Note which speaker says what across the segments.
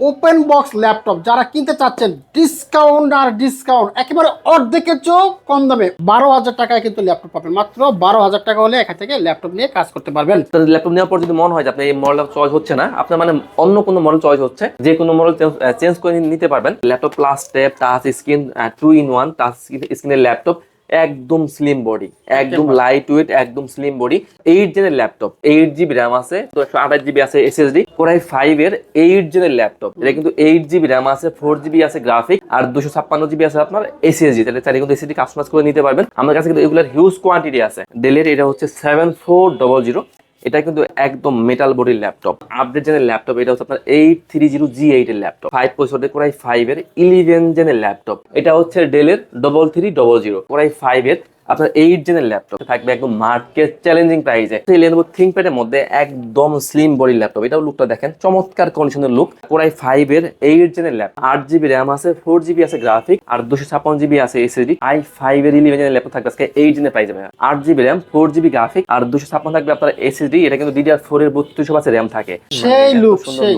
Speaker 1: Open box laptop যারা কিনতে চাচ্ছেন ডিসকাউন্ট আর ডিসকাউন্ট একেবারে অর্ধেকের চেয়েও কম দামে 12,000 টাকায় কিন্তু ল্যাপটপ পাবেন। মাত্র 12,000 টাকা হলে এখান থেকে ল্যাপটপ নিয়ে কাজ করতে পারবেন।
Speaker 2: ল্যাপটপ নেওয়ার পর যদি মনে হয় যে আপনার এই মডেল চয়েস হচ্ছে না, আপনার মানে অন্য কোনো মডেল চয়েস হচ্ছে, যে কোনো মডেল চেঞ্জ করে নিতে পারবেন। Laptop plus tab, touch screen, 2 in 1 touch স্ক্রিনের ল্যাপটপ, একদম স্লিম বডি, একদম লাইট ওয়েট, একদম স্লিম বডি। 8 জেনের ল্যাপটপ, 8 GB র্যাম আছে, তো 128 GB আছে এসএসডি। কোরাই 5 এর 8 জেনের ল্যাপটপ, এটা কিন্তু 8 GB র্যাম আছে, 4 GB আছে গ্রাফিক, আর 256 GB আছে আপনার এসএসডি। তাহলে চাইলে কিন্তু এসএসডি কাস্টমাইজ করে নিতে পারবেন। আমার কাছে কিন্তু এগুলোর হিউজ কোয়ান্টিটি আছে। ডেলের এটা হচ্ছে 7400, এটা কিন্তু একদম মেটাল বডির ল্যাপটপ, আপডেট জেনের ল্যাপটপ। এটা হচ্ছে আপনার 830G8 এর ল্যাপটপ, 5 প্রসেসর কোরাই 5 এর 11 জেনের ল্যাপটপ। এটা হচ্ছে ডেলের 3300, কোরাই 5 এর আপনার 8 জেনের ল্যাপটপ থাকবে একদম মার্কেট চ্যালেঞ্জিং প্রাইসে। Lenovo ThinkPad এর মধ্যে একদম স্লিম বডির ল্যাপটপ, এটাও লুকটা দেখেন, চমৎকার কন্ডিশনের লুক। কোরাই 5 এর 8 জেনের ল্যাপটপ, 8 GB র্যাম আছে, 4 GB আছে গ্রাফিক, আর 256 GB আছে এসএসডি। i5 এর 11 জেনের ল্যাপটপ থাকবে আজকে 8 জেনের প্রাইসে ভাই। 8 GB র্যাম, 4 GB গ্রাফিক, আর 256 থাকবে আপনার এসএসডি। এটা কিন্তু DDR4 এর 3200 আছে র্যাম থাকে।
Speaker 1: সেই লুক, সেই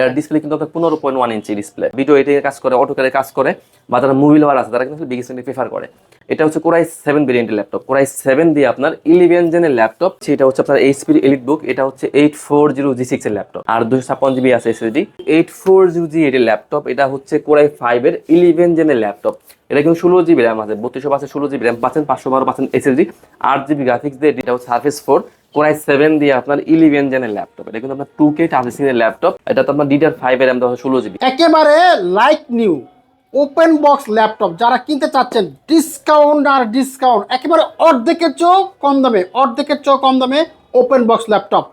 Speaker 2: এর ডিসপ্লে কিন্তু আপনার 15.1 ইঞ্চি ডিসপ্লে। ভিডিও এডিটিং কাজ করে, অটোক্যাডে কাজ করে, বা যারা মুভি লাভার আছে তারা কিন্তু বিগ স্ক্রিন প্রেফার করে। এটা হচ্ছে কোরাই 7 ভেরিয়েন্টের ল্যাপটপ, কোরাই 7 দিয়ে আপনার 11 জেনের ল্যাপটপ। সেটা হচ্ছে আপনার এইচপি এলিটবুক, এটা হচ্ছে 840G6 এর ল্যাপটপ, আর 256 GB আছে এসএসডি। 840G8 এর ল্যাপটপ, এটা হচ্ছে কোরাই 5 এর 11 জেনের ল্যাপটপ। এটা কিন্তু 16 GB র্যাম আছে, 3200 আছে, 16 GB র্যাম পাচ্ছেন, 512 পাচ্ছেন এসএসডি, 8 GB গ্রাফিক্স দিয়ে। এটা হচ্ছে সারফেস 4 কোরাই 7 দিয়ে আপনার 11 জেনের ল্যাপটপ। এটা কিন্তু আপনার 2K টাচ স্ক্রিনের ল্যাপটপ। এটা তো আপনার DDR5 এর র্যাম দেওয়া 16 GB।
Speaker 1: একেবারে like new open box laptop যারা কিনতে চাচ্ছেন ডিসকাউন্ট আর ডিসকাউন্ট একেবারে অর্ধেকের চেয়েও কম দামে, অর্ধেকের চেয়েও কম দামে ওপেন বক্স ল্যাপটপ।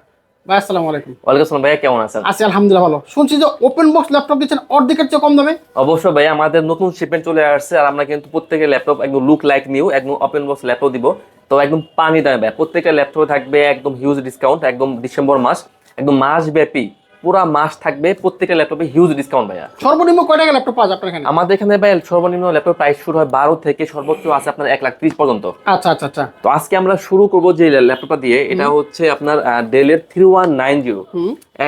Speaker 1: ভাই আসসালামু আলাইকুম।
Speaker 2: ওয়ালাইকুম আসসালাম ভাইয়া, কেমন আছেন?
Speaker 1: আছি আলহামদুলিল্লাহ ভালো। শুনছি যে ওপেন বক্স ল্যাপটপ দিচ্ছেন অর্ধেকের চেয়ে কম দামে।
Speaker 2: অবশ্যই ভাই, আমাদের নতুন শিপমেন্ট চলে আসছে, আর আমরা কিন্তু প্রত্যেকের ল্যাপটপ একদম লুক লাইক নিউ, একদম ওপেন বক্স ল্যাপটপ দিব। তো একদম পানি দামে ভাই, প্রত্যেকটা ল্যাপটপে থাকবে একদম হিউজ ডিসকাউন্ট। একদম ডিসেম্বর মাস, একদম মাস ব্যাপী পুরা মাস থাকবে প্রত্যেকটা ল্যাপটপে হিউজ ডিসকাউন্ট ভাইয়া।
Speaker 1: সর্বনিম্ন কয় টাকা ল্যাপটপ পাওয়া যায় আপনার এখানে?
Speaker 2: আমাদের এখানে ভাই সর্বনিম্ন ল্যাপটপ প্রাইস শুরু হয় 12 থেকে, সর্বোচ্চ আছে আপনার 1,30,000 পর্যন্ত।
Speaker 1: আচ্ছা আচ্ছা আচ্ছা।
Speaker 2: তো আজকে আমরা শুরু করব যে ল্যাপটপটা দিয়ে, এটা হচ্ছে আপনার ডেলের 3190,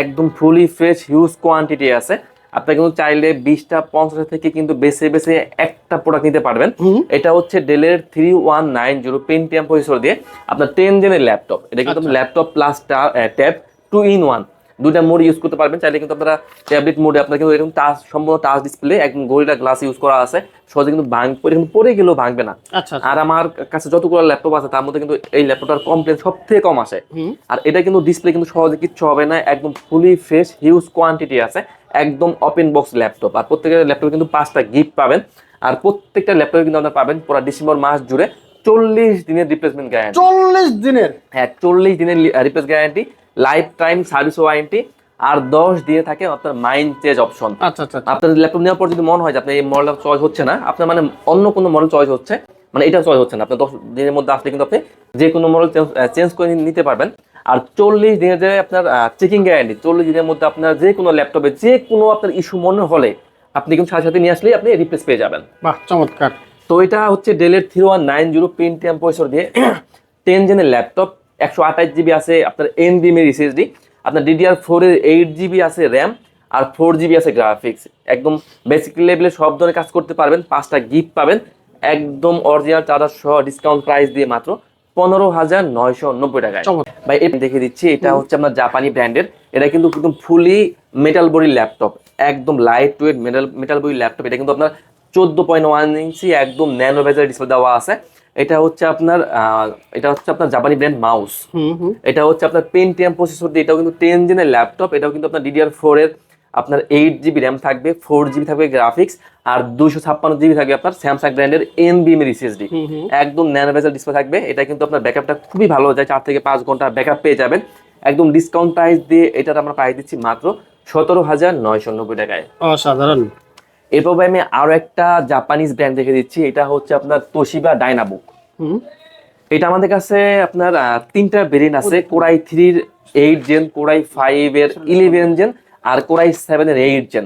Speaker 2: একদম ফুলি ফ্রেশ, হিউজ কোয়ান্টিটি আছে। আপনি কিন্তু চাইলে 20টা 50 থেকে কিন্তু বেছে বেছে একটা প্রোডাক্ট নিতে পারবেন। এটা হচ্ছে ডেলের 3190 পেন্টিয়াম প্রসেসর দিয়ে আপনার 10 জেনের ল্যাপটপ। এটা কিন্তু ল্যাপটপ প্লাস ট্যাব 2 in 1 দুইটা মোড ইউজ করতে পারবেন। চাইলে কিন্তু আপনারা ট্যাবলেট মোডে আপনার কিন্তু এরকম টাচ, সম্পূর্ণ টাচ ডিসপ্লে, একদম গরিলা গ্লাস ইউজ করা আছে, সহজে কিন্তু পড়ে গেলেও ভাঙবে না। আর আমার কাছে যতগুলো ল্যাপটপ আছে তার মধ্যে কিন্তু এই ল্যাপটপটার কমপ্লেন সব থেকে কম আসে। আর এটা কিন্তু ডিসপ্লে কিন্তু সহজে কিচ্ছু হবে না, একদম ফুলি ফ্রেশ, হিউজ কোয়ান্টিটি আছে, একদম ওপেন বক্স ল্যাপটপ। আর প্রত্যেকটা ল্যাপটপে কিন্তু 5টা গিফট পাবেন। আর প্রত্যেকটা ল্যাপটপে কিন্তু আপনারা পাবেন পুরো ডিসেম্বর মাস জুড়ে 40 দিনের রিপ্লেসমেন্ট গ্যারান্টি।
Speaker 1: 40 দিনের?
Speaker 2: হ্যাঁ, 40 দিনের replace guarantee, lifetime service warranty, আর 10 দিয়ে থাকে আপনার মাইন্ড চেঞ্জ অপশন।
Speaker 1: আচ্ছা আচ্ছা।
Speaker 2: আপনার ল্যাপটপ নেওয়ার পর যদি মনে হয় যে আপনার এই মডেল চয়েস হচ্ছে না, আপনার মানে অন্য কোনো মডেল চয়েস হচ্ছে, মানে এটা চয়েস হচ্ছে না, আপনার 10 দিনের মধ্যে আসলে কিন্তু আপনি যে কোনো মডেল চেঞ্জ করে নিতে পারবেন। আর 40 দিনের যে আপনার চেকিং গ্যারান্টি, 40 দিনের মধ্যে আপনার যে কোনো ল্যাপটপে যে কোনো আপনার ইস্যু মনে হলে আপনি কিন্তু সাথে সাথে নিয়ে আসলেই আপনি রিপ্লেস পেয়ে যাবেন।
Speaker 1: বাহ, চমৎকার।
Speaker 2: তো এটা হচ্ছে ডেলের 3190 পেন্টিয়াম প্রসেসর দিয়ে 10 জেনের ল্যাপটপ, 128 GB আছে আপনার NVMe এর এসএসডি, আপনার DDR4 এর 8 GB আছে র্যাম, আর 4 GB আছে গ্রাফিক্স। একদম বেসিক লেভেলে সব ধরনের কাজ করতে পারবেন। 5টা গিফট পাবেন একদম অরিজিনাল চার্জার সহ, ডিসকাউন্ট প্রাইস দিয়ে মাত্র 15,990 টাকায়। ভাই এটা দেখে দিচ্ছি, এটা হচ্ছে আপনার জাপানি ব্র্যান্ডের। এটা কিন্তু একদম ফুলি মেটাল বডি ল্যাপটপ, একদম light wait metal body laptop. এটা কিন্তু আপনার 14.1 ইঞ্চি একদম ন্যানো বেজের ডিসপ্লে দেওয়া আছে। এটা হচ্ছে আপনার জাপানি ব্র্যান্ড মাউস। এটা হচ্ছে আপনার পেন্টিয়াম প্রসেসর দিয়ে, এটাও কিন্তু 10 জেনের ল্যাপটপ। এটাও কিন্তু আপনার DDR4 এর আপনার 8 GB র্যাম থাকবে, 4 GB থাকবে গ্রাফিক্স, আর 256 GB থাকবে আপনার স্যামসাং ব্র্যান্ডের NVMe এর এসএসডি। একদম ন্যানো বেজেল ডিসপ্লে থাকবে। এটা কিন্তু আপনার ব্যাকআপটা খুবই ভালো যায়, 4 থেকে 5 ঘন্টা ব্যাকআপ পেয়ে যাবেন। একদম ডিসকাউন্ট প্রাইস দিয়ে এটার আমরা প্রাইস দিচ্ছি মাত্র 17,990 টাকায়।
Speaker 1: অসাধারণ।
Speaker 2: এরপর আমি আরো একটা জাপানিজ ব্র্যান্ড দেখে দিচ্ছি, এটা হচ্ছে আপনার তোশিবা ডাইনাবুক। এটা আমাদের কাছে আপনার 3টা ভেরিয়েন্ট আছে, কোরাই 3 এর 8 জেন, কোরাই 5 এর 11 জেন, আর কোরাই 7 এর 8 জেন।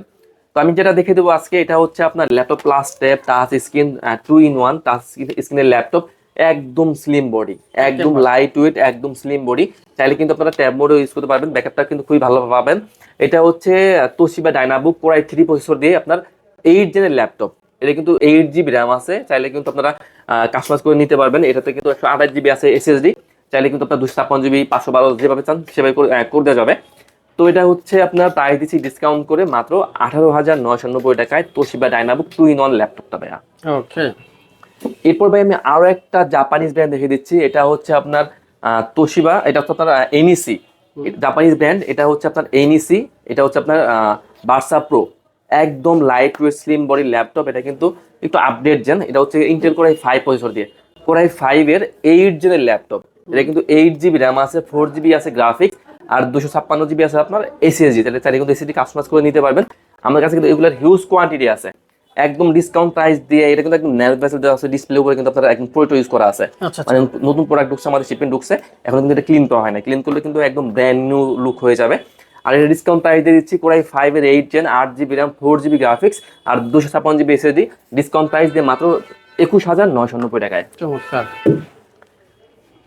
Speaker 2: তো আমি যেটা দেখে দেবো আজকে, এটা হচ্ছে আপনার laptop plus tab, touch screen, 2 in 1 touch স্ক্রিনের ল্যাপটপ, একদম স্লিম বডি, একদম লাইট ওয়েট, একদম স্লিম বডি। চাইলে কিন্তু আপনারা ট্যাব মোডও ইউজ করতে পারবেন, ব্যাকআপটা কিন্তু খুবই ভালো পাবেন। এটা হচ্ছে তোশিবা ডায়নাবুক কোর i3 প্রসেসর দিয়ে আপনার 8 জেনের ল্যাপটপ। এটা কিন্তু 8 GB র্যাম আছে, চাইলে কিন্তু আপনারা কাস্টমাইজ করে নিতে পারবেন। এটাতে কিন্তু 128 GB আছে এসএসডি, চাইলে কিন্তু আপনার 256 GB 512 যেভাবে চান সেভাবে করে দেওয়া যাবে। তো এটা হচ্ছে আপনার প্রাইস দিচ্ছি ডিসকাউন্ট করে মাত্র 18,990 টাকায় তোশিবা ডায়নাবুক 2-in-1 ল্যাপটপটা ভাইয়া।
Speaker 1: ওকে,
Speaker 2: এরপর ভাই আমি আরো একটা জাপানিজ ব্র্যান্ড দেখে দিচ্ছি। এটা হচ্ছে আপনার তোশিবা, এটা হচ্ছে আপনার এনইসি জাপানিজ ব্র্যান্ড। এটা হচ্ছে আপনার এনইসি, এটা হচ্ছে আপনার বার্সা প্রো, একদম light wait slim body laptop. এটা কিন্তু একটু আপডেট জেন, এটা হচ্ছে ইন্টেল কোর i5 প্রসেসর দিয়ে, কোর i5 এর 8 জেনের ল্যাপটপ। এটা কিন্তু 8 GB র্যাম আছে, 4 GB আছে গ্রাফিক্স, আর 256 GB আছে আপনার এসএসডি। তাহলে চাইলে কিন্তু এসএসডি কাস্টমাইজ করে নিতে পারবেন। আমার কাছে কিন্তু এগুলোর হিউজ কোয়ান্টিটি আছে, একদম ডিসকাউন্ট প্রাইস দিয়ে। এটা কিন্তু একদম ন্যাল ভেসেল দেওয়া আছে, ডিসপ্লে উপরে কিন্তু আপনারা একদম প্রোটো ইউজ করা আছে।
Speaker 1: আচ্ছা
Speaker 2: মানে নতুন প্রোডাক্ট ঢুকছে, আমাদের শিপমেন্ট ঢুকছে, এখন কিন্তু এটা ক্লিন করা হয় না, ক্লিন করলে কিন্তু একদম ব্র্যান্ড নিউ লুক হয়ে যাবে। আর এটা ডিসকাউন্ট প্রাইস দিয়ে দিচ্ছি কোর i5 এর 8 gen 8 GB RAM 4 GB graphics আর 256 GB এসএসডি, ডিসকাউন্ট প্রাইস দিয়ে মাত্র 21,990 টাকায়।
Speaker 1: চমৎকার।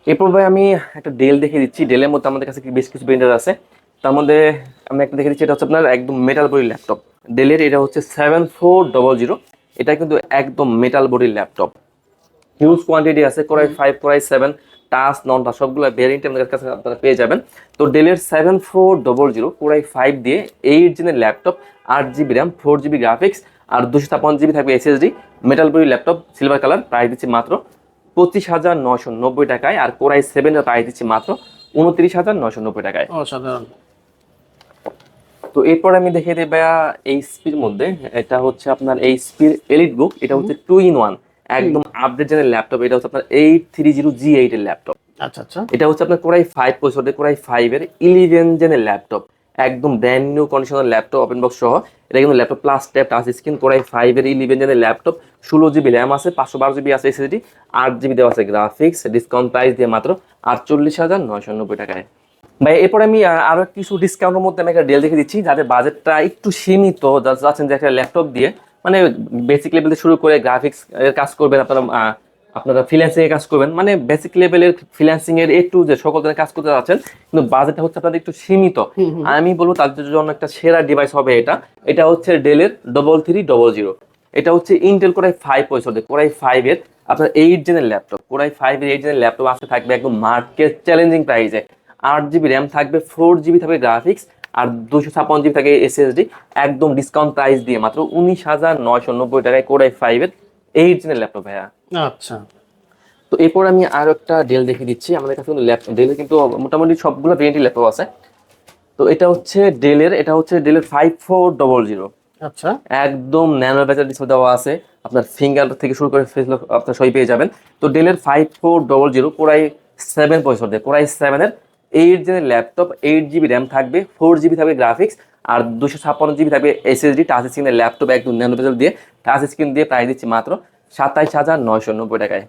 Speaker 2: এরপর ভাই আমি একটা ডেল দেখে দিচ্ছি। ডেলের মধ্যে আমাদের কাছে বেশ কিছু ব্র্যান্ডের আছে, তার মধ্যে আমি একটা দেখে দিচ্ছি। এটা হচ্ছে আপনার একদম মেটাল বডি ল্যাপটপ ডেলের, এটা হচ্ছে 7400। এটা কিন্তু একদম metal body laptop, huge quantity আছে, core i5 core i7 touch non touch সবগুলো ভেরিয়েন্ট আমাদের কাছে আপনারা পেয়ে যাবেন। তো ডেলের 7400 কোর i5 দিয়ে 8 জেনের laptop, 8 GB RAM 4 GB graphics আর 256 GB থাকবে SSD, metal body laptop, silver colour, price দিচ্ছি মাত্র 25,990 টাকায়। আর কোর i7 এর প্রাইস দিচ্ছি মাত্র 29,990 টাকায়।
Speaker 1: অসাধারণ।
Speaker 2: তো এরপর আমি দেখে দেব এইচপির মধ্যে, এটা হচ্ছে আপনার এইচপির এলিট বুক। এটা হচ্ছে 2-in-1 একদম আপডেট জেনের ল্যাপটপ। এটা হচ্ছে আপনার 830G8 এর ল্যাপটপ।
Speaker 1: আচ্ছা আচ্ছা।
Speaker 2: এটা হচ্ছে আপনার কোর i5 প্রসেসর দিয়ে কোর i5 এর 11 জেনের ল্যাপটপ, একদম brand new conditional laptop, open box সহ। এটা কিন্তু laptop plus tab touch screen, core i5 এর 11 জেনের ল্যাপটপ, 16 GB র্যাম আছে, 512 GB আছে এসএসডি, 8 GB দেওয়া আছে গ্রাফিক্স, ডিসকাউন্ট প্রাইস দিয়ে মাত্র 48,990 টাকায়। ভাই এরপর আমি আরো কিছু ডিসকাউন্টের মধ্যে আমি একটা ডেল দেখে দিচ্ছি, যাদের বাজেটটা একটু সীমিত, যাচ্ছেন যে একটা ল্যাপটপ দিয়ে মানে বেসিক লেভেল থেকে শুরু করে গ্রাফিক্স এর কাজ করবেন, আপনারা ফ্রিল্যান্সিং এর কাজ করবেন, মানে বেসিক লেভেলের ফ্রিল্যান্সিং এর টু যে সকল ধরনের কাজ করতে যাচ্ছেন, কিন্তু বাজেটটা হচ্ছে আপনাদের একটু সীমিত। আমি বলবো তাদের জন্য একটা সেরা ডিভাইস হবে এটা। এটা হচ্ছে ডেলের 3300। এটা হচ্ছে ইন্টেল কোর i5 প্রসেসর দিয়ে কোর i5 এর আপনার 8 জেনের ল্যাপটপ, কোর i5 এর 8 জেনের ল্যাপটপ আসতে থাকবে একদম মার্কেট চ্যালেঞ্জিং প্রাইসে। 8 GB র্যাম থাকবে, 4 GB থাকবে গ্রাফিক্স আর 256 GB থাকে এসএসডি, একদম ডিসকাউন্ট প্রাইস দিয়ে মাত্র 19,990 টাকায় কোর i5 এর 8 জেনের ল্যাপটপ ভাইয়া।
Speaker 1: আচ্ছা।
Speaker 2: তো এরপর আমি আরো একটা ডেল দেখিয়ে দিচ্ছি। আমাদের কাছে কিন্তু ল্যাপটপ ডেলের কিন্তু মোটামুটি সবগুলো ভেরিয়েন্টের ল্যাপটপ আছে। তো এটা হচ্ছে ডেলের 5400।
Speaker 1: আচ্ছা।
Speaker 2: একদম ন্যানো বেজার ডিসপ্লে দেওয়া আছে, আপনার ফিঙ্গার থেকে শুরু করে ফেস লক আপনার সবই পেয়ে যাবেন। তো ডেলের 5400 কোর i7 প্রসেসর দিয়ে কোর i7 এর 8 জেনের ল্যাপটপ, 8 GB র্যাম থাকবে, 4 GB থাকবে গ্রাফিক্স আর 256 GB থাকবে এসএসডি, টাচ স্ক্রিনের ল্যাপটপ একদম ন্যানো বেজার দিয়ে টাচ স্ক্রিন দিয়ে প্রাইস দিচ্ছি মাত্র 27,990 টাকায়।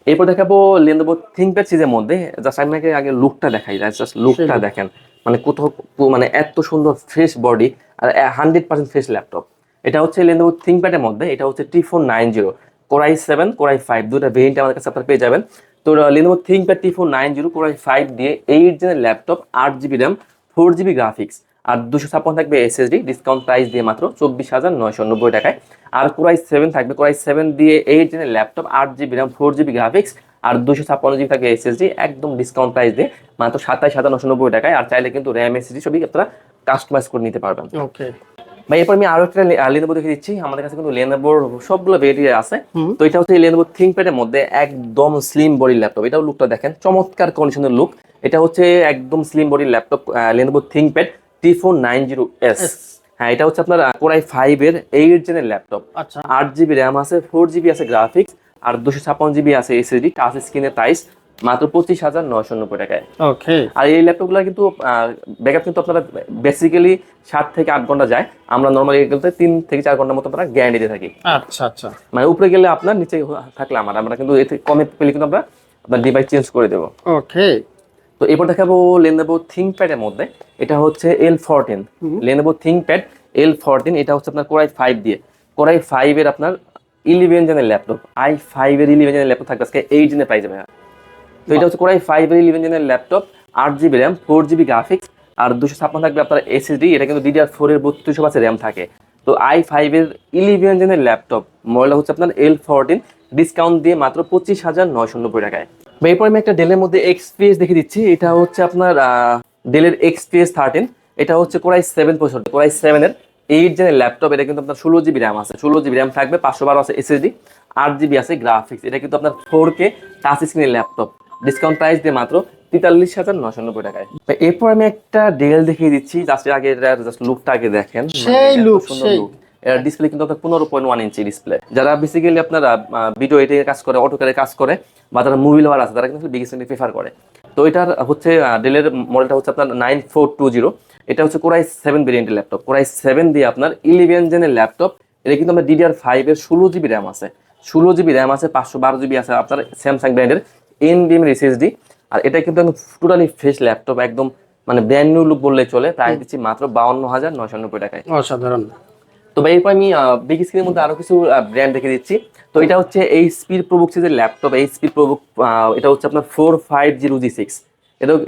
Speaker 2: এরপর দেখাবো লেনোভো থিংকপ্যাড সিরিজের মধ্যে। জাস্ট আমি আগে লুকটা দেখাই, জাস্ট লুকটা দেখেন, মানে কোথাও মানে এত সুন্দর ফ্রেশ বডি আর 100% ফ্রেশ ল্যাপটপ। এটা হচ্ছে লেনোভো থিংকপ্যাডের মধ্যে, এটা হচ্ছে T490 core i7 core i5 দুটো ভেরিয়েন্ট আমাদের কাছে আপনারা পেয়ে যাবেন। তো Lenovo ThinkPad T490 core i5 দিয়ে 8 জেনের laptop, 8 GB RAM 4 GB graphics আর 256 থাকবে এসএসডি, ডিসকাউন্ট প্রাইস দিয়ে মাত্র 24,990 টাকায়। আর কোর i7 থাকবে, কোর i7 দিয়ে 8 জেনের laptop, 8 GB RAM 4 GB graphics আর 256 GB থাকবে এসএসডি, একদম ডিসকাউন্ট প্রাইস দিয়ে মাত্র 27,990 টাকায়। আর চাইলে কিন্তু র্যাম এসএসডি সবই আপনারা কাস্টমাইজ করে নিতে পারবেন।
Speaker 1: ওকে
Speaker 2: ভাই এরপর আমি আরো একটা লেনোভো দেখে দিচ্ছি। আমাদের কাছে কিন্তু লেনোভোর সবগুলো ভেরিয়েন্ট আছে। তো এটা হচ্ছে লেনোভো থিংকপ্যাডের মধ্যে একদম স্লিম বডি ল্যাপটপ। এটাও লুকটা দেখেন, চমৎকার কন্ডিশনের লুক। এটা হচ্ছে একদম slim body laptop Lenovo ThinkPad T490S। হ্যাঁ, এটা হচ্ছে আপনার কোর i5 এর 8 জেনের ল্যাপটপ।
Speaker 1: আচ্ছা।
Speaker 2: 8 GB র্যাম আছে, 4 GB আছে গ্রাফিক্স আর 256 GB আছে এসএসডি, টাচ স্ক্রিনের প্রাইস মাত্র 25,990 টাকায়।
Speaker 1: ওকে।
Speaker 2: আর এই ল্যাপটপগুলো কিন্তু ব্যাকআপ কিন্তু আপনারা বেসিক্যালি 7 থেকে 8 ঘন্টা যায়। আমরা নর্মালি এগুলোতে 3 থেকে 4 ঘন্টার মতো আমরা গ্যারান্টি দিয়ে থাকি।
Speaker 1: আচ্ছা আচ্ছা।
Speaker 2: মানে উপরে গেলে আপনার, নিচে থাকলে আমরা কিন্তু এতে কমে পেলে কিন্তু আমরা আপনার ডিভাইস চেঞ্জ করে দেবো।
Speaker 1: ওকে।
Speaker 2: তো এরপর দেখাবো লেনোভো থিংকপ্যাডের মধ্যে। এটা হচ্ছে L14 লেনোভো থিংকপ্যাড L14। এটা হচ্ছে আপনার কোর i5 দিয়ে কোর i5 এর আপনার 11 জেনের ল্যাপটপ, i5 এর 11 জেনের ল্যাপটপ থাকবে আজকে 8 জেনের প্রাইসে ভাইয়া। তো এটা হচ্ছে কোরাই 5 এর 11 জেনের laptop, 8 GB RAM, 4 GB graphics, আর 256 থাকবে আপনার এসএসডি। এটা কিন্তু DDR4 এর 32 র্যাম থাকে। তো i5 এর 11 জেনের ল্যাপটপ মডেল হচ্ছে আপনার L14, ডিসকাউন্ট দিয়ে মাত্র 25,990 টাকায়। এরপর আমি একটা ডেলের মধ্যে XPS দেখে দিচ্ছি। এটা হচ্ছে আপনার ডেলের XPS 13। এটা হচ্ছে কোরাই 7 প্রসেসর, কোরাই 7 এর 8 জেনের ল্যাপটপ। এটা কিন্তু আপনার 16 জিবি র্যাম আছে, 16 জিবি র্যাম থাকবে, 512 আছে এসএসডি, 8 জিবি আছে গ্রাফিক্স। এটা কিন্তু আপনার 4K টাচ স্ক্রিনের ল্যাপটপ, ডিসকাউন্ট প্রাইস দিয়ে মাত্র 43,990 টাকায়। এরপর আমি একটা ডেল দেখিয়ে দিচ্ছি, জাস্ট আগে জাস্ট লুকটা আগে দেখেন,
Speaker 1: সেই লুক, সেই
Speaker 2: এর ডিসপ্লে কিন্তু আপনার 15.1 ইঞ্চি ডিসপ্লে। যারা বেসিক্যালি আপনারা ভিডিও এডিটিং কাজ করে, অটোক্যাডে কাজ করে, বা যারা মুভি লাভার আছে, তারা কিন্তু বিগ স্ক্রিন প্রেফার করে। তো এটার হচ্ছে ডেলের মডেলটা হচ্ছে আপনার 9420। এটা হচ্ছে কোরাই 7 ভেরিয়েন্টের ল্যাপটপ, কোরাই 7 দিয়ে আপনার 11 জেনের ল্যাপটপ। এটা কিন্তু আপনার DDR5 এর 16 জিবি র্যাম আছে, 16 জিবি র্যাম আছে, 512 জিবি আছে আপনার স্যামসাং ব্র্যান্ডের NVMe এসএসডি। আর এটা কিন্তু একদম টোটালি ফ্রেশ ল্যাপটপ, একদম মানে ব্র্যান্ড নিউ লুক বললে চলে। প্রাইস দিচ্ছি মাত্র 52,990 টাকায়।
Speaker 1: অসাধারণ।
Speaker 2: তো ভাই এরপর আমি বিগ স্ক্রিনের মধ্যে আরো কিছু ব্র্যান্ড দেখে দিচ্ছি। তো এটা হচ্ছে এইচপির প্রোবুক সিরিজের ল্যাপটপ, এইচপি প্রোবুক। এটা হচ্ছে আপনার 4500G6।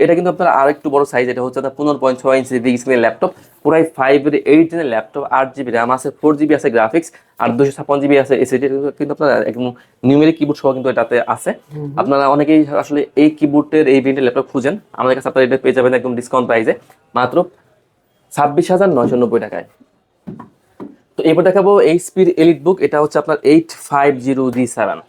Speaker 2: এটা কিন্তু আপনার আরো একটু বড় সাইজ। এটা হচ্ছে আপনার 15.6 ইঞ্চি বিগ স্ক্রিনের ল্যাপটপ, পুরাই 5 এর 8 জেনের ল্যাপটপ, 8 জিবি র্যাম আছে, 4 জিবি আছে গ্রাফিক্স, আর 256 জিবি আছে এসএসডি। কিন্তু আপনার একদম নিউমেরিক কিবোর্ড সহ কিন্তু এটাতে আছে। আপনারা অনেকেই আসলে এই কিবোর্ডের এই ভেরিয়েন্টের ল্যাপটপ খুঁজেন, আমাদের কাছে আপনারা এটা পেয়ে যাবেন একদম ডিসকাউন্ট প্রাইসে মাত্র 26,990 টাকায়। তো এবার দেখাবো এইচপির এলিটবুক। এটা হচ্ছে আপনার 850G7।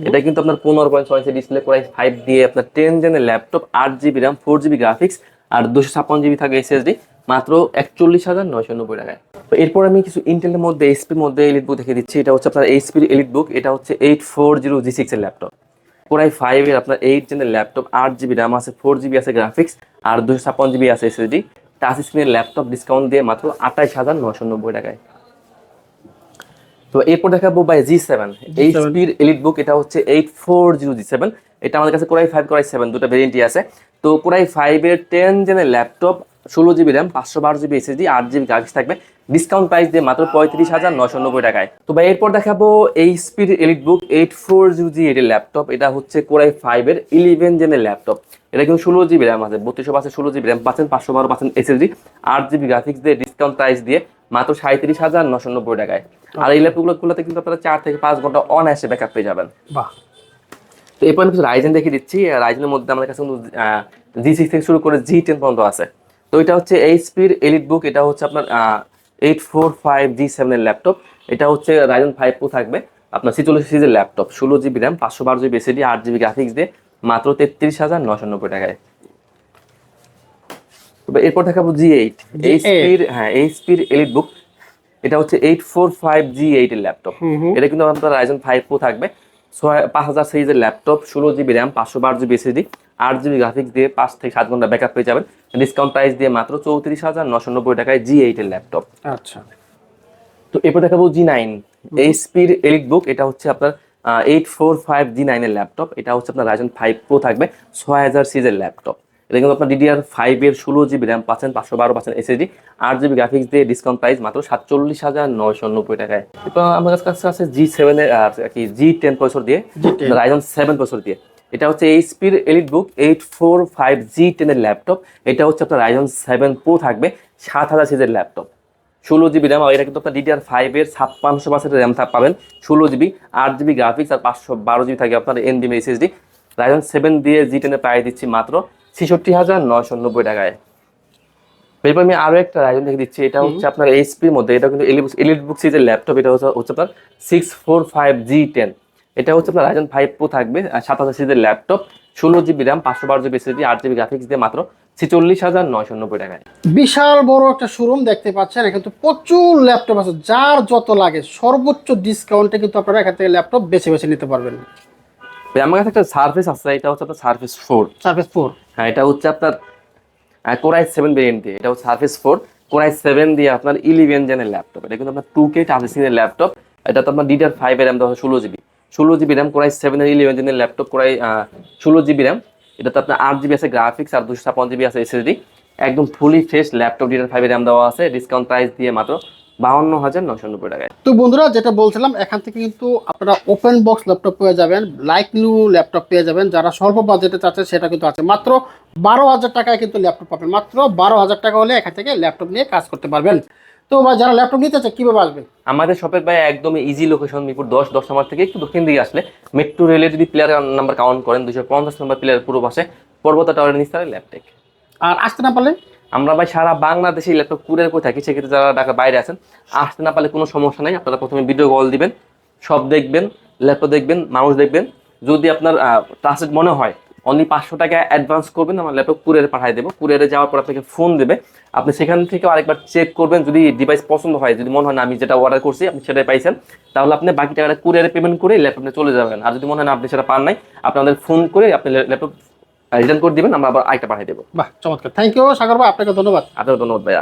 Speaker 2: এটা কিন্তু আপনার 15.6 ইঞ্চি ডিসপ্লে, কোরাই 5 দিয়ে আপনার 10 জেনের laptop, 8 GB RAM, 4 GB graphics, আর 256 জিবি থাকে এসএসডি, মাত্র 41,990 টাকায়। তো এরপর আমি কিছু ইন্টেলের মধ্যে এইচপির মধ্যে এলিটবুক দেখে দিচ্ছি। এটা হচ্ছে আপনার এইচপির এলিটবুক। এটা হচ্ছে 840G6 এর ল্যাপটপ, কোরাই 5 এর আপনার 8 জেনের ল্যাপটপ, 8 জিবি র্যাম আছে, 4 জিবি আছে গ্রাফিক্স, আর 256 জিবি আছে এসএসডি, টাচ স্ক্রিনের ল্যাপটপ, ডিসকাউন্ট দিয়ে মাত্র 28,990 টাকায়। তো এরপর দেখাবো বাই G7, এইচপির এলিটবুক। এটা হচ্ছে 840G7। এটা আমাদের কাছে কোরাই 5, কোরাই 7 দুটো ভেরিয়েন্টই আছে। তো কোরাই 5 এর 10 জেনের laptop, 16 GB RAM, 512 GB SSD, 8 GB graphics থাকবে, ডিসকাউন্ট প্রাইস দিয়ে মাত্র 35,990 টাকায়। তো ভাই এরপর দেখাবো এইচপির এলিটবুক 840G8 এর ল্যাপটপ। এটা হচ্ছে কোরাই 5 এর 11 জেনের ল্যাপটপ। এটা কিন্তু 16 জিবি র্যাম আছে, 32 আছে, 16 জিবি র্যাম পাচ্ছেন, 512 পাচ্ছেন এসএসডি, 8 জিবি গ্রাফিক্স দিয়ে ডিসকাউন্ট প্রাইস দিয়ে মাত্র 37,990 টাকায়। আর এই ল্যাপটপগুলোতে কিন্তু আপনারা 4 থেকে 5 ঘন্টা অনায়াসে ব্যাকআপ পেয়ে যাবেন।
Speaker 1: বাহ।
Speaker 2: তো এরপর আমি কিছু রাইজেন দেখিয়ে দিচ্ছি। রাইজেনের মধ্যে আমাদের কাছে কিন্তু G6 থেকে শুরু করে G10 পর্যন্ত আছে। তো এটা হচ্ছে এইচপির এলিটবুক। এটা হচ্ছে আপনার 845G7 এর ল্যাপটপ। এটা হচ্ছে রাইজেন 5 প্রো থাকবে, আপনার 46 সিরিজের laptop, 16 GB RAM, 512 GB SSD, 8 GB graphics দিয়ে মাত্র 33,990 টাকায়। তবে এরপর দেখাবো G8, এইচপির এলিটবুক। এটা হচ্ছে 845G8 এর ল্যাপটপ। এটা কিন্তু আপনার রাইজেন 5 প্রো থাকবে, 5000 সিরিজের laptop, 16 GB RAM, 512 GB SSD, 8 GB graphics দিয়ে 5 থেকে 7 ঘন্টা ব্যাকআপ পেয়ে যাবেন, ডিসকাউন্ট প্রাইস দিয়ে মাত্র 34,990 টাকায় G8 এর ল্যাপটপ।
Speaker 1: আচ্ছা।
Speaker 2: তো এরপর দেখাবো G9, এইচপির এলিটবুক। এটা হচ্ছে আপনার 845G9 এর ল্যাপটপ। এটা হচ্ছে আপনার রাইজেন 5 প্রো থাকবে, 6000 সিরিজের ল্যাপটপ। এটা কিন্তু আপনার DDR5 এর 16 জিবি র্যাম পাচ্ছেন, 512 পাচ্ছেন এসএসডি, 8 জিবি গ্রাফিক্স দিয়ে ডিসকাউন্ট প্রাইস মাত্র 47,990 টাকায়। এরপর আমাদের কাছে আছে G7 এর কি G10 প্রসেসর দিয়ে, রাইজেন 7 প্রসেসর দিয়ে। এটা হচ্ছে এইচপির এলিটবুক 845G10 এর ল্যাপটপ। এটা হচ্ছে আপনার রাইজেন 7 প্রো থাকবে, 7000 সিরিজের ল্যাপটপ, 16 জিবি র্যাম। আর এটা কিন্তু আপনার DDR5 এর 56% র্যাম পাবেন, 16 জিবি, 8 জিবি গ্রাফিক্স, আর 512 জিবি থাকে আপনার NVMe এসএসডি। রাইজেন 7 দিয়ে G10 এর প্রাইস দিচ্ছি মাত্র 66,990 টাকায়। এরপর আমি আরো একটা রাইজেন দেখে দিচ্ছি। এটা হচ্ছে আপনার এইচপির মধ্যে, এটা কিন্তু এলিটবুক সিরিজের ল্যাপটপ। এটা হচ্ছে আপনার 645G10। এটা হচ্ছে আপনার রাইজেন 5 প্রো থাকবে, 7000 সিরিজের laptop, 16 GB RAM, 512 GB SSD, 8 GB graphics দিয়ে মাত্র 46,990 টাকায়।
Speaker 1: বিশাল বড় একটা শোরুম দেখতে পাচ্ছেন, কিন্তু প্রচুর ল্যাপটপ আছে, যার যত লাগে সর্বোচ্চ ডিসকাউন্টে কিন্তু আপনারা এখান থেকে ল্যাপটপ বেছে বেছে নিতে পারবেন।
Speaker 2: আমার কাছে একটা সার্ফেস আছে, এটা হচ্ছে আপনার সার্ফেস 4।
Speaker 1: সার্ফেস 4,
Speaker 2: হ্যাঁ, এটা হচ্ছে আপনার কোরাই 7 ভেরিয়েন্ট দিয়ে। এটা হচ্ছে সার্ফেস 4, কোরাই 7 দিয়ে আপনার 11 জেনের ল্যাপটপ। এটা কিন্তু আপনার 2K টাচ স্ক্রিনের ল্যাপটপ। এটা তো আপনার DDR5 এর র্যাম দেওয়া 16 জিবি, 16 জিবি র্যাম, কোরাই 7 এর 11 জেনের ল্যাপটপ, কোরাই 16 জিবি র্যাম। এটা তো আপনার 8 জিবি আছে গ্রাফিক্স, আর 256 জিবি আছে এসএসডি, একদম ফুলি ফ্রেশ ল্যাপটপ। DDR5 এর র্যাম দেওয়া আছে, ডিসকাউন্ট প্রাইস দিয়ে মাত্র 52,990 টাকায়।
Speaker 1: তো বন্ধুরা যেটা বলছিলাম, এখান থেকে কিন্তু আপনারা ওপেন বক্স ল্যাপটপ পেয়ে যাবেন, লাইক নিউ ল্যাপটপ পেয়ে যাবেন। যারা স্বল্প বাজেটে চাচ্ছে সেটা কিন্তু আছে, মাত্র 12,000 টাকায় কিন্তু ল্যাপটপ পাবেন। মাত্র 12,000 টাকা হলে এখান থেকে ল্যাপটপ নিয়ে কাজ করতে পারবেন। তো ভাই যারা ল্যাপটপ নিতে চাচ্ছে কীভাবে আসবে?
Speaker 2: আমাদের শপের ভাই একদম ইজি লোকেশন, মিরপুর 10 নম্বর থেকে একটু দক্ষিণ দিকে আসলে মেট্রো রেলে যদি প্লেয়ার নাম্বার কাউন্ট করেন 250 নম্বর প্লেয়ার পুরো পাশে পর্বত টাওয়ারের নিস্তারে ল্যাপটেক।
Speaker 1: আর আসতে না পারলে?
Speaker 2: আমরা ভাই সারা বাংলাদেশে ল্যাপটপ কুরিয়ার করে থাকি, সেক্ষেত্রে যারা ঢাকার বাইরে আছেন আসতে না পারলে কোনো সমস্যা নাই। আপনারা প্রথমে ভিডিও কল দিবেন, সব দেখবেন, ল্যাপটপ দেখবেন, মানুষ দেখবেন। যদি আপনার ট্রাস্টেড মনে হয় অনলি 500 টাকা অ্যাডভান্স করবেন, আমার ল্যাপটপ কুরিয়ারে পাঠিয়ে দেবো। কুরিয়ারে যাওয়ার পর আপনাকে ফোন দেবে, আপনি সেখান থেকেও আরেকবার চেক করবেন। যদি ডিভাইস পছন্দ হয়, যদি মনে হয় না আমি যেটা অর্ডার করছি আপনি সেটাই পাইছেন, তাহলে আপনি বাকি টাকাটা কুরিয়ারে পেমেন্ট করে ল্যাপটপে চলে যাবেন। আর যদি মনে হয় না আপনি সেটা পান নাই, আপনাদের ফোন করে আপনি ল্যাপটপ রিটার্ন করে দিবেন, আমরা আবার আরেকটা পাঠিয়ে দেবো।
Speaker 1: বাহ, চমৎকার। থ্যাংক ইউ সাগর ভাই, আপনাকে ধন্যবাদ।
Speaker 2: আপনাকে ধন্যবাদ ভাইয়া।